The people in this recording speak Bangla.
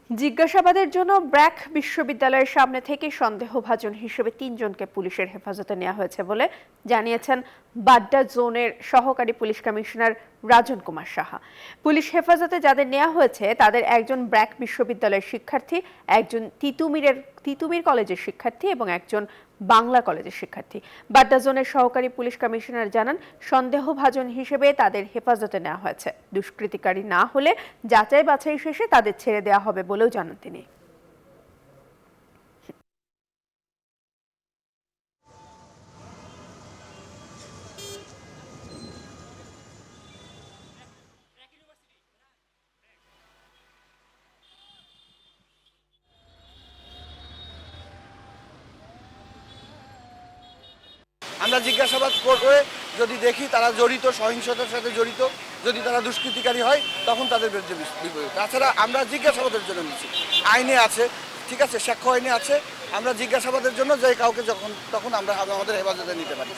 জিজ্ঞাসাবাদের জন্য ব্র্যাক বিশ্ববিদ্যালয়ের সামনে থেকে সন্দেহভাজন হিসেবে ৩ জনকে পুলিশের হেফাজতে নেওয়া হয়েছে বলে জানিয়েছেন বাড্ডা জোনের সহকারী পুলিশ কমিশনার রাজন কুমার সাহা। পুলিশ হেফাজতে যাদের নেওয়া হয়েছে তাদের একজন ব্র্যাক বিশ্ববিদ্যালয়ের শিক্ষার্থী, একজন তিতুমির কলেজের শিক্ষার্থী এবং একজন বাংলা কলেজের শিক্ষার্থী। বাড্ডা জোনের সহকারী পুলিশ কমিশনার জানান, সন্দেহভাজন হিসেবে তাদের হেফাজতে নেওয়া হয়েছে। দুষ্কৃতিকারী না হলে যাচাই বাছাই শেষে তাদের ছেড়ে দেওয়া হবে বলেও জানান তিনি। আমরা জিজ্ঞাসাবাদ করে যদি দেখি তারা জড়িত, সহিংসতার সাথে জড়িত, যদি তারা দুষ্কৃতিকারী হয় তখন তাদের বিরুদ্ধে বিপরীত। তাছাড়া আমরা জিজ্ঞাসাবাদের জন্য নিচ্ছি, আইনে আছে, ঠিক আছে, সাক্ষ্য আইনে আছে, আমরা জিজ্ঞাসাবাদের জন্য যে কাউকে তখন আমরা আমাদের হেফাজতে নিতে পারি।